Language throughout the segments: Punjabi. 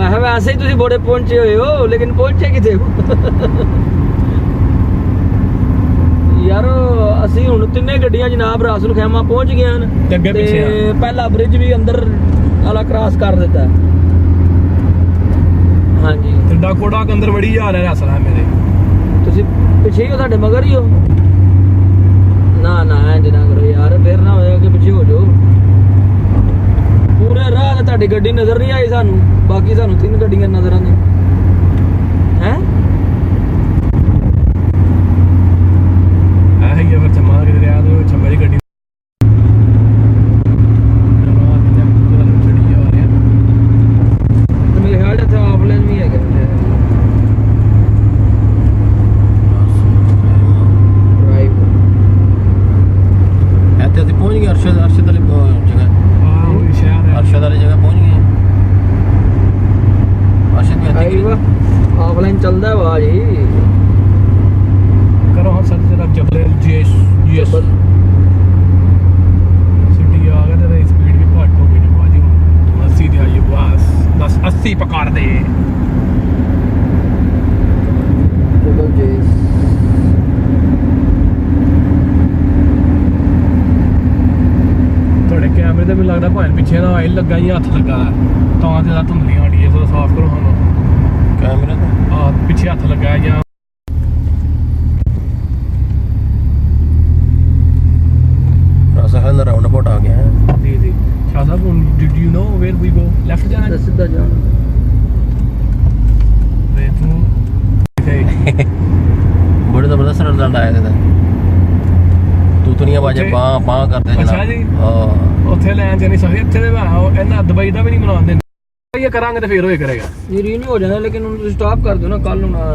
मैं वैसे ही तुसी बड़े पहुंचे हुए हो लेकिन पहुंचे किथे हो यार ਅਸੀਂ ਹੁਣ ਤਿੰਨੇ ਗੱਡੀਆਂ ਜਨਾਬ ਰਾਸੁਲ ਖੈਮਾ ਪਹੁੰਚ ਗਏ ਹਨ ਤੇ ਅੱਗੇ ਪਿੱਛੇ ਆ ਪਹਿਲਾ ਬ੍ਰਿਜ ਵੀ ਅੰਦਰ ਵਾਲਾ ਕ੍ਰਾਸ ਕਰ ਦਿੱਤਾ ਹਾਂਜੀ ਟਿੰਡਾ ਕੋੜਾ ਅੰਦਰ ਵੜੀ ਜਾ ਰਿਹਾ ਰਸਲਾ ਮੇਰੇ ਤੁਸੀਂ ਪਿੱਛੇ ਹੀ ਹੋ ਸਾਡੇ ਮਗਰ ਹੀ ਹੋ ਨਾ ਨਾ ਇੰਜ ਨਾ ਕਰੋ ਯਾਰ ਫੇਰ ਨਾ ਹੋਇਆ ਕਿ ਪਿੱਛੇ ਹੋ ਜਾਓ ਪੂਰੇ ਰਾਹ ਤੇ ਤੁਹਾਡੀ ਗੱਡੀ ਨਜ਼ਰ ਨਹੀਂ ਆਈ ਸਾਨੂੰ ਬਾਕੀ ਸਾਨੂੰ ਤਿੰਨ ਗੱਡੀਆਂ ਨਜ਼ਰ ਆਉਂਦੀਆਂ ਹੈ ਆਹੀ ਫਿਰ ਚਮਾ ਕੇ ਦਰਿਆ ਦੇ ਵਿੱਚ ਮੇਰੀ ਗੱਡੀ ਤੇ ਮੇਰੇ ਖਿਆਲ ਇੱਥੇ ਆਫਲਾਈਨ ਵੀ ਹੈਗਾ ਇੱਥੇ ਅਸੀਂ ਪਹੁੰਚ ਗਏ ਅਰਸ਼ਦ ਵਾਲੀ ਜਗ੍ਹਾ ਅਰਸ਼ਦ ਵਾਲੀ ਜਗ੍ਹਾ ਪਹੁੰਚ ਗਏ ਅਰਸ਼ਦ ਵੀ ਇੱਥੇ ਆਫਲਾਈਨ ਚੱਲਦਾ ਵਾ ਜੀ ਕਰੋ ਹਾਂ ਸਰ ਜਰਾ ਜਬਲ ਜੀਐਸ ਸਿਟੀ ਆ ਗਿਆ ਤੇ ਸਪੀਡ ਵੀ ਘੱਟ ਹੋ ਗਈ ਨੇ ਬਾਜੀ 80 ਦੀ ਆਈ ਬਸ 80 ਪਕੜ ਦੇ ਜਬਲ ਜੇਸ ਤੁਹਾਡੇ ਕੈਮਰੇ ਤੇ ਵੀ ਲੱਗਦਾ ਭਾਵੇਂ ਪਿੱਛੇ ਨਾ ਆਇਲ ਲੱਗਾ ਹੀ ਹੱਥ ਲੱਗਾ ਤਾਂ ਤੇ ਦਾ ਧੁੰਦਲੀਆਂ ਆੜੀ ਸੋ ਸਾਫ਼ ਕਰੋ ਹਾਂ ਕੈਮਰੇ ਤੇ ਆ ਪਿੱਛੇ ਹੱਥ ਲੱਗਾ ਜਾਂ ਰਸਹਨ ਰਾਉਂਡ ਅਬਾਊਟ ਆ ਗਿਆ ਹੈ ਜੀ ਜੀ Shah Sahib did you know where we go left ਜਾਣਾ ਸਿੱਧਾ ਜਾ ਵੇ ਤੂੰ ਬੜੇ ਜ਼ਬਰਦਸਤ ਰਿਜ਼ਲਟ ਆਇਆ ਇਹਦਾ ਤੂਤਨੀਆਂ ਬਾਜੇ ਬਾਹ ਕਰਦੇ ਅੱਛਾ ਜੀ ਹਾਂ ਉੱਥੇ ਲੈਣ ਜਾਣੀ ਸਹੀ ਇੱਥੇ ਦੇ ਇਹਨਾਂ ਦੁਬਈ ਦਾ ਵੀ ਨਹੀਂ ਬਣਾਉਂਦੇ ਇਹ ਕਰਾਂਗੇ ਤੇ ਫੇਰ ਹੋਏ ਕਰੇਗਾ ਇਹ ਰੀਨਿਊ ਹੋ ਜਾਂਦਾ ਲੇਕਿਨ ਹੁਣ ਤੁਸੀਂ ਸਟਾਪ ਕਰ ਦਿਓ ਨਾ ਕੱਲ ਨੂੰ ਨਾ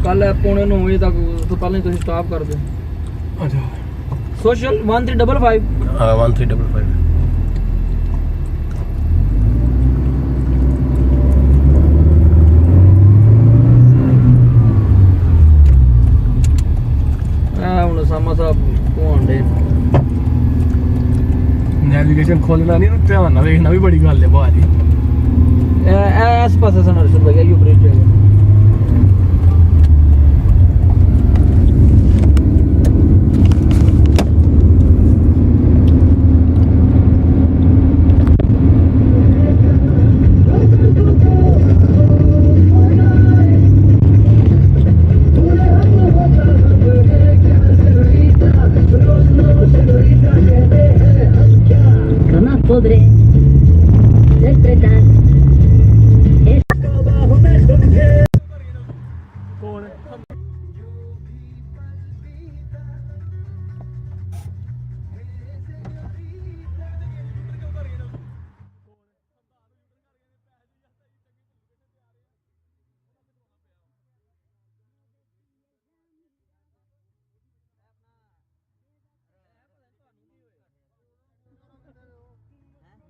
ਕੱਲ ਪੌਣੇ 9 ਵਜੇ ਤੱਕ ਉਸ ਤੋਂ ਪਹਿਲਾਂ ਤੁਸੀਂ ਸਟਾਪ ਕਰ ਦਿਓ ਅੱਛਾ ਸੋਸ਼ਲ 1355 ਹਾਂ 1355 ਹੁਣ ਸਾਮਾ ਸਾਹਿਬ ਕੋਹੰਡੇ ਨੈਵੀਗੇਸ਼ਨ ਖੋਲਣਾ ਨਹੀਂ ਉਹਨੂੰ ਧਿਆਨ ਨਾਲ ਵੇਖਣਾ ਵੀ ਬੜੀ ਗੱਲ ਹੈ ਬਾਜੀ ਇਸ ਪਾਸੇ ਸਨ ਅਰਸ਼ਦ ਭਈਆ ਯੂ ਬ੍ਰਿਜ ਹੈ Podré interpretar ਕੌਣ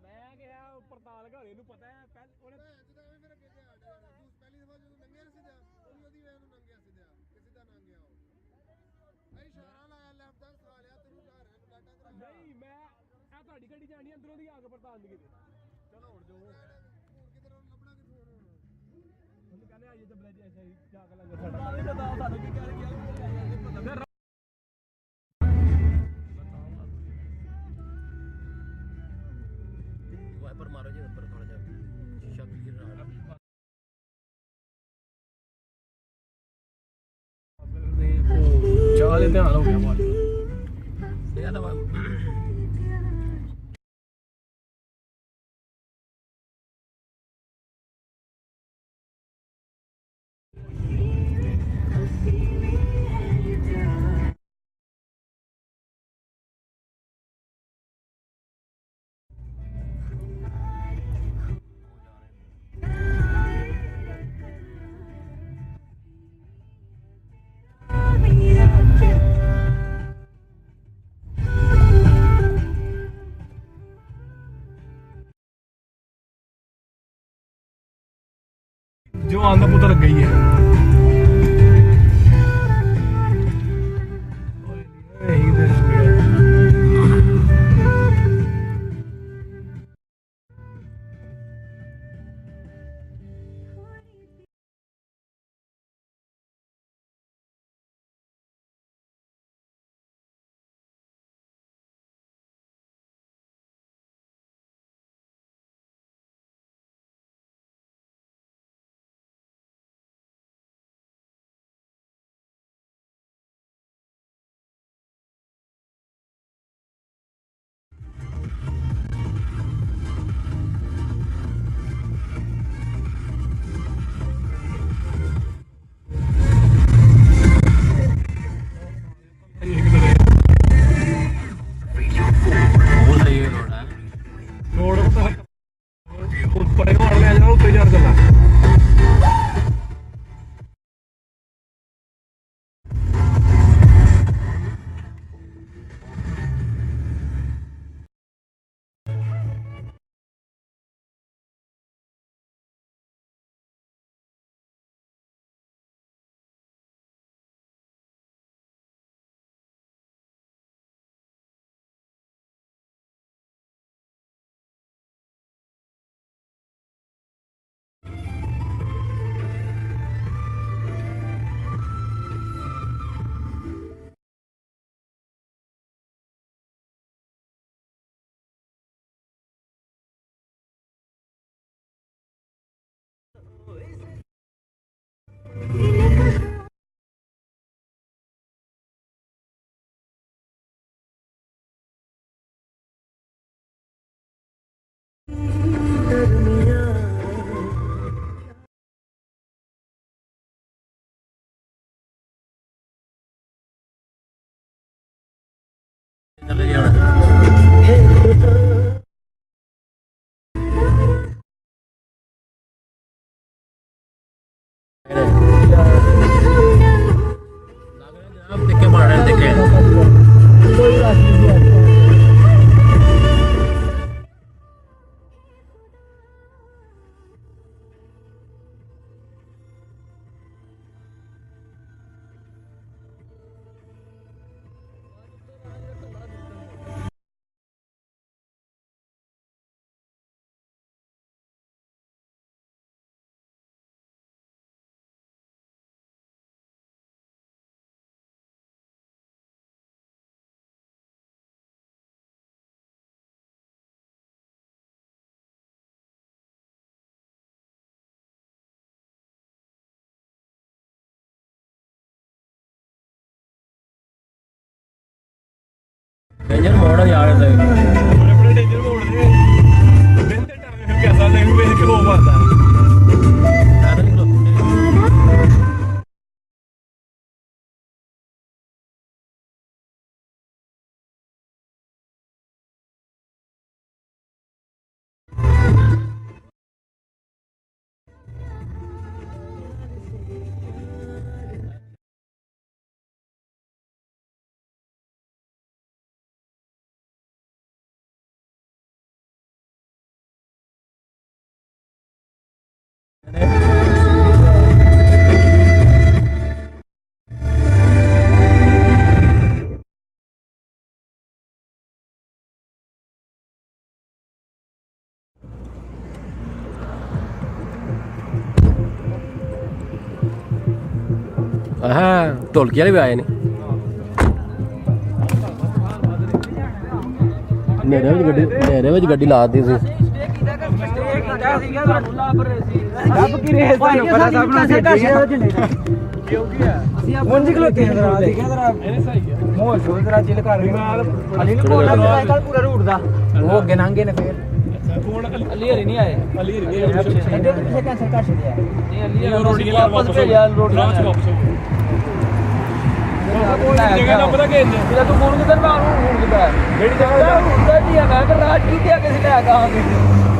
ਮੈਂ ਕਿਹਾ ਪੜਤਾਲ ਘਰੇ ਨੂੰ ਪਤਾ ਹੈ ਪਹਿਲ ਉਹਨੇ ਜਦੋਂ ਐਵੇਂ ਮੇਰਾ ਕਿਤੇ ਆ ਗਿਆ ਤੂੰ ਪਹਿਲੀ ਦਫਾ ਜਦੋਂ ਲੰਘਿਆ ਸਿੱਧਾ ਉਹਦੀ ਵੇਖ ਨੂੰ ਲੰਘਿਆ ਸਿੱਧਾ ਕਿ ਸਿੱਧਾ ਲੰਘ ਗਿਆ ਉਹ ਐ ਇਸ਼ਾਰਾ ਲਾਇਆ ਲੈਫਟ ਦਾ ਖਾ ਲਿਆ ਤੈਨੂੰ ਘਰ ਨੂੰ ਲਾਟਾ ਕਰਾ ਨਹੀਂ ਮੈਂ ਇਹ ਤੁਹਾਡੀ ਗੱਡੀ ਜਾਣੀ ਅੰਦਰੋਂ ਦੀ ਆ ਕੇ ਪੜਤਾਲ ਦੀ ਕਿਤੇ ਚਲੋ ਹੁਣ ਜੋ ਹੁਣ ਕਿਧਰ ਲੱਭਣਾ ਕਿੱਥੋਂ ਹੁਣ ਉਹਨੂੰ ਕਹਿੰਦੇ ਆਈਏ ਤੇ ਬਲੇਜ ਐਸਾ ਹੀ ਜਾ ਕੇ ਲੱਗ ਸਾਡਾ ਨਹੀਂ ਪਤਾ ਸਾਨੂੰ ਕੀ ਕਹਿ ਗਿਆ ਫਿਰ ਵਾਈਪਰ ਮਾਰੋ ਜੀ ਉੱਪਰ ਥੋੜਾ ਜਿਹਾ ਸ਼ੀਸ਼ਾ ਕਲੀਅਰ ਰਹਾ ਚਾਹ ਦੇ ਧਿਆਨ ਹੋ ਗਿਆ ਬਾਜੀ ਇਹ ਤਾਂ ਜੋ ਆਂਦਾ ਪੁੱਤਰ ਗਈ ਹੈ ਇਹੀ ਦੇ ਉੱਪਰ ਨੂੰ ਲੈ ਜਾਣਾ ਉੱਤੇ ਚੜ ਚੱਲਾ ਚੱਲੇ ਜਾਣਾ ਦੇਖੇ ਮਾਰੇ ਦੇਖੇ ਕੋਈ ਰਾਤ ਨਹੀਂ ਹੈ ਇੰਜਨ ਮੋੜ ਯਾਰ ਦੇ ਬੜੇ ਬੜੇ ਡੇਂਜਰ ਮੋੜ ਦੇ ਦਿਨ ਤੇ ਟਾਈਮ ਫਿਰ ਕਿਹਦਾ ਲੈ ਵੇਖ ਕੇ ਹੋ ਮਾਰਦਾ ਪੈਦਲ ਹੀ ਖਲੋਤੇ ਹਾਂ ਢੋਲਕੀ ਵਾਲੇ ਵੀ ਆਏ ਨੇ ਨੇਰੇ ਵਿੱਚ ਗੱਡੀ ਲਾ ਦਿੱਤੀ ਸੀ ਰੱਬ ਕੀ ਰੇਸ ਤੁਹਾਨੂੰ ਪਤਾ ਸਭ ਨੂੰ ਅਸੀਂ ਮੁੰਜੀ ਖਲੋਤੇ ਆ ਜਰਾ ਦੇਖਿਆ ਜਰਾ ਇਹਨੇ ਸਹੀ ਗਿਆ ਮੋਹ ਸ਼ੋਲ ਜਰਾ ਚਿਲ ਕਰ ਅਲੀ ਨੂੰ ਕੋਲ ਕੱਲ ਪੂਰਾ ਰੂਟ ਦਾ ਉਹ ਅੱਗੇ ਲੰਘੇ ਨੇ ਫੇਰ ਅਲੀ ਹਰੀ ਨਹੀਂ ਆਏ ਅਲੀ ਹਰੀ ਨਹੀਂ ਇਹਦੇ ਤੇ ਪਿੱਛੇ ਕੈਂਸਲ ਕਰ ਛੱਡਿਆ ਨਹੀਂ ਅਲੀ ਹਰੀ ਵਾਪਸ ਭੇਜਿਆ ਰੋਡ ਵਾਪਸ ਜਗ੍ਹਾ ਨਾ ਪਤਾ ਕਿ ਜਿਹੜਾ ਤੂੰ ਫੋਨ ਕਿੱਧਰ ਪਾ ਹੁਣ ਕਿੱਧਰ ਜਿਹੜੀ ਜਗ੍ਹਾ ਹੁੰਦਾ ਨਹੀਂ ਹੈਗਾ ਕਿ ਰਾਤ ਕੀ ਤੇ ਕਿਸੇ ਲੈ ਕੇ ਆਵਾਂਗੇ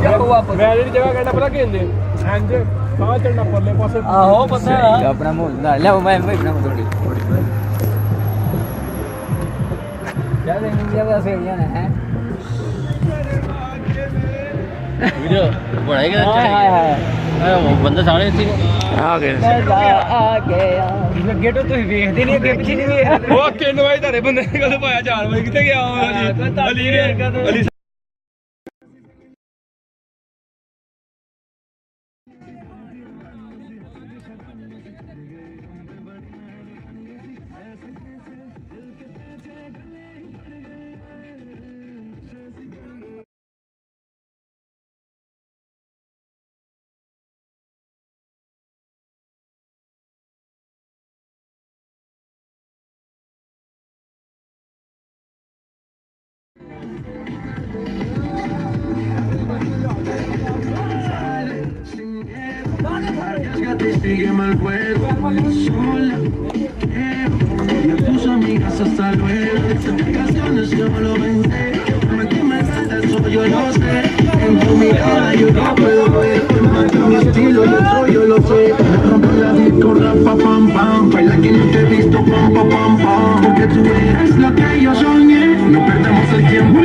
ਜਾਓ ਵਾਪਸ ਮੈਂ ਜਿਹੜੀ ਜਗ੍ਹਾ ਕਹਿੰਦਾ ਪਤਾ ਕਿ ਇੰਜ ਤਾਂ ਚੜਨਾ ਪਰਲੇ ਪਾਸੇ ਆਹੋ ਪਤਾ ਆਪਣਾ ਮੋਹ ਲੈ ਲੈ ਮੈਂ ਬਣਾ ਥੋੜੀ ਯਾਰ ਇਹ ਇੰਡੀਆ ਦਾ ਸੇ ਜਾਣਾ ਹੈ ਵੀਡੀਓ ਬਣਾਏਗਾ ਹਾਂ ਬੰਦੇ ਸਾਰੇ ਇੱਥੇ ਆ ਗਏ ਆ ਗਿਆ ਗੇਟੋ ਤੁਸੀਂ ਵੇਖਦੇ ਨਹੀਂ ਅੱਗੇ ਪਿੱਛੇ ਨਹੀਂ ਵੇਖਦੇ ਉਹ 3 ਵਜੇ ਤੁਹਾਡੇ ਬੰਦੇ ਨੇ ਕਦੋਂ ਪਾਇਆ 4 ਵਜੇ ਕਿੱਥੇ ਗਿਆ ਅਲੀ ਨੇ Ali Sígueme el juego, sola. Y a tus amigas hasta luego. Estas vacaciones yo me lo vendé. No me quemes, eso yo lo sé. En tu mirada yo no puedo sé. Me rompo la disco, rapa, pam, pam. Baila que no te he visto, pam, pam, pam, pam. Porque tú eres lo que yo soñé. No perdamos el tiempo.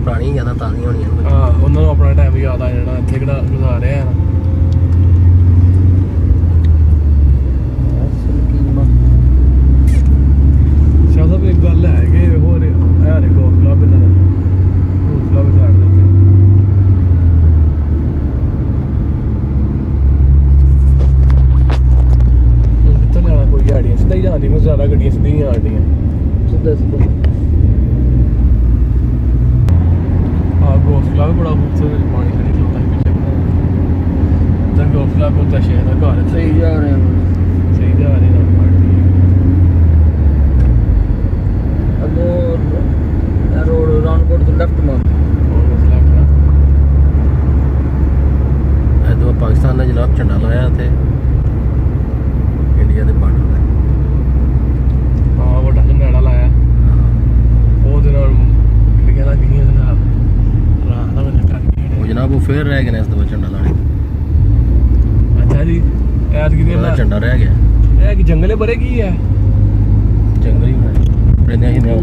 ਪੁਰਾਣੀਆਂ ਯਾਦਾਂ ਤਾਜ਼ੀਆਂ ਹੋਣੀਆਂ ਨੇ। ਹਾਂ ਉਹਨਾਂ ਨੂੰ ਆਪਣਾ ਟਾਈਮ ਯਾਦ ਆ ਜਾਣਾ ਇੱਥੇ ਕਿਹੜਾ ਗੁਜ਼ਾਰ ਰਿਹਾ ਨਾ। ਸ਼ਾਇਦ ਵੀ ਇੱਕ ਗੱਲ ਹੈ ਕਿ ਹੋਰ ਹੈ ਰੇ ਗੋਲ ਕਲੱਬ ਇਹਨਾਂ ਦਾ ਗੋਲ ਕਲੱਬ ਸਾਈਡ ਦੇ ਉੱਤੇ ਕਿੱਥੇ ਲੈਣਾ ਕੋਈ ਗਾੜੀਆਂ ਸਿੱਧਾ ਹੀ ਜਾਂਦੀ ਮੈਂ ਜ਼ਿਆਦਾ ਗੱਡੀਆਂ ਸਿੱਧੀਆਂ ਆਉਂਦੀਆਂ ਸਿੱਧਾ ਸਿੱਧਾ ਗੋਫਲਾ ਵੀ ਬੜਾ ਖੂਬਸੂਰਤ ਪਾਣੀ ਖੜੀ ਖਲੋਤਾ ਹੈ ਪਿੱਛੇ ਤਾਂ ਗੋਫਲਾ ਕੋਤਾ ਸ਼ਹਿਰ ਦਾ ਘਰ ਸਹੀ ਜਾ ਰਹੇ ਹਾਂ ਸਹੀ ਜਾ ਰਹੇ ਨਾ ਪਾਰਟੀ ਅਬੋ ਰੋਡ ਰਾਉਂਡਕੋਟ ਤੋਂ ਲੈਫਟ ਮਾਰ ਹੋਰ ਗੋਫਲਾ ਖੜਾ ਐਦੋਂ ਪਾਕਿਸਤਾਨ ਨੇ ਜਨਾਬ ਝੰਡਾ ਲਾਇਆ ਤੇ ਇੰਡੀਆ ਦੇ ਬਾਰਡਰ ਤੇ ਹਾਂ ਵੱਡਾ ਝੰਡਾ ਲਾਇਆ ਉਹਦੇ ਨਾਲ ਇੰਡੀਆ ਦਾ ਗਈਆਂ ਜਨਾਬ ਰਾਹ ਦਾ ਮੈਨੂੰ ਕਰ ਉਹ ਜਨਾਬ ਉਹ ਫੇਰ ਰਹਿ ਗਏ ਨੇ ਇਸ ਦਫਾ ਝੰਡਾ ਲਾਣੇ। ਅੱਛਾ ਜੀ ਐਤ ਕਿਤੇ ਉਹਦਾ ਨਾ ਝੰਡਾ ਰਹਿ ਗਿਆ ਇਹ ਕਿ ਜੰਗਲੇ ਬਰੇ ਕੀ ਹੈ ਜੰਗਲ ਹੀ ਬਣਾਇਆ ਰਹਿੰਦੇ ਹੀ ਨੇ ਆ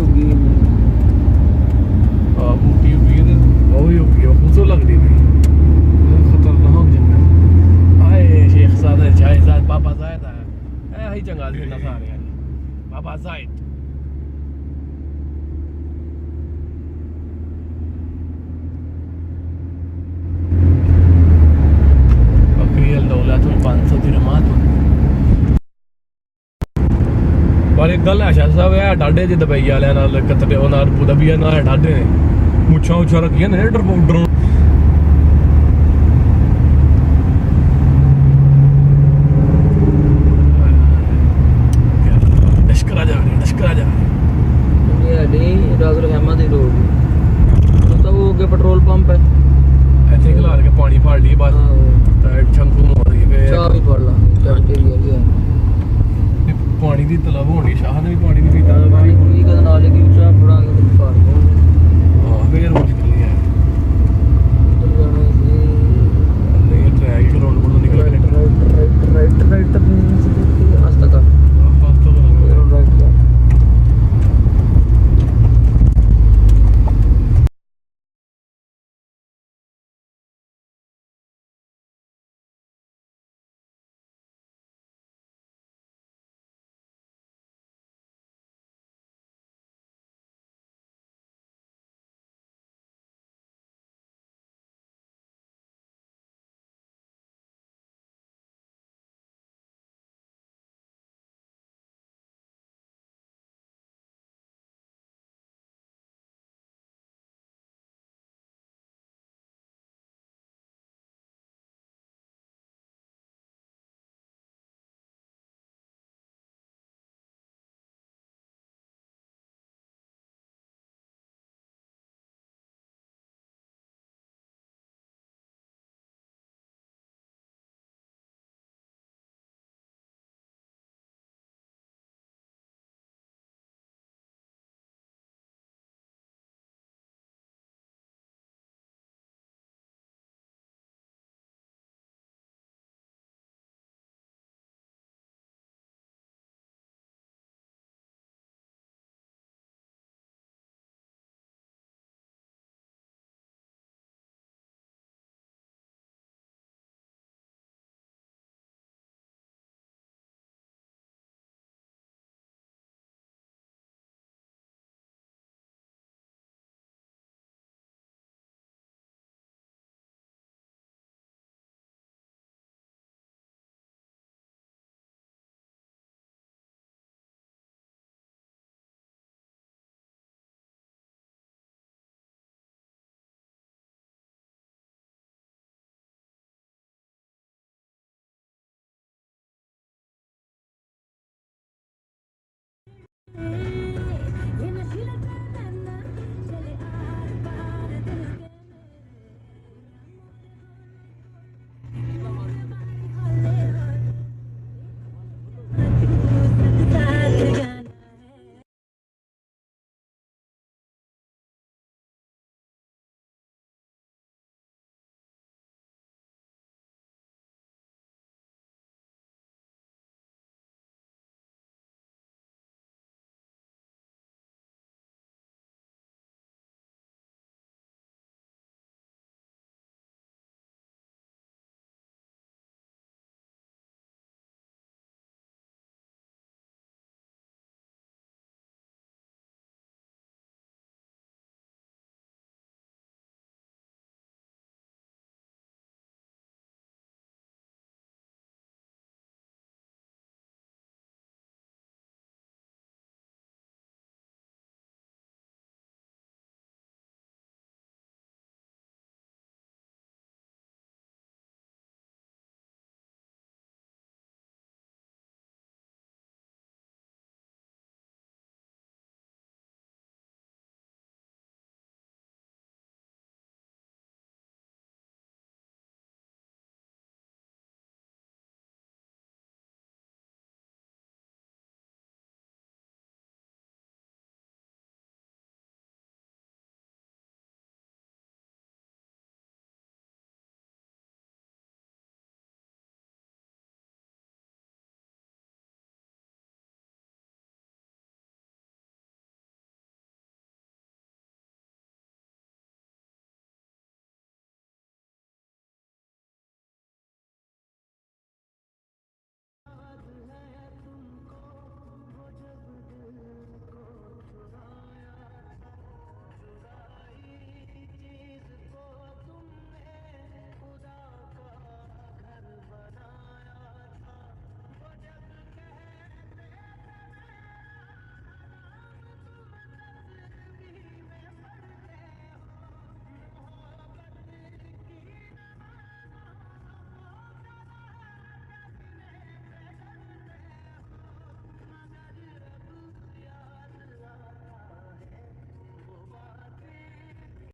ਬੂਟੀ ਵੀ ਤੇ ਉਹ ਵੀ ਖੂਬਸੂਰਤ ਲੱਗਦੀ ਵੀ ਖਤਰਨਾਕ ਜੰਗਲ ਆਏ ਸ਼ੇਖ ਸਾਦਾ ਸ਼ਾਹਿਜ਼ਾਦ ਬਾਬਾ ਜ਼ਾਇਦ ਹੈ ਇਹ ਹੀ ਜੰਗਲ ਦੇ ਨਾ ਸਾਰੇ ਬਾਬਾ ਜ਼ਾਇਦ ਦੌਲਤੁਲ 500 ਦਿਰਹਮਾਤ ਪਰ ਇੱਕ ਗੱਲ ਹੈ ਸ਼ਾਹ ਸਾਹਿਬ ਇਹ ਡਾਡੇ ਚ ਦੁਬਈ ਵਾਲਿਆਂ ਨਾਲ ਕਤਰੇ ਉਹ ਨਾਲ ਅਬੂ ਧਾਬੀ ਨਾਲ ਡਾਡੇ ਨੇ ਮੁੱਛਾਂ ਉੱਚਾ ਰੱਖੀਆਂ ਨੇ ਡਰਪਾਊਡਰ ਲਸ਼ਕਰਾ ਜਾ ਇਹ ਨਹੀਂ ਰਾਜ਼ਲ ਖੈਮਾ ਦੀ ਰੋਡ ਤਾਂ ਉਹ ਅੱਗੇ ਪੈਟਰੋਲ ਪੰਪ ਹੈ ਇੱਥੇ ਖਿਲਾਰ ਕੇ ਪਾਣੀ ਫੜ ਲਈ ਬਸ ਤਾਂ ਛੰਕੂ ਮਾਰ ਗਈ ਚਾਹ ਵੀ ਫੜ ਲਾ ਕੈਫੇਟੇਰੀਆ ਵੀ ਹੈ ਪਾਣੀ ਦੀ ਤਲਬ ਹੋਣੀ ਸ਼ਾਹ ਨੇ ਵੀ ਪਾਣੀ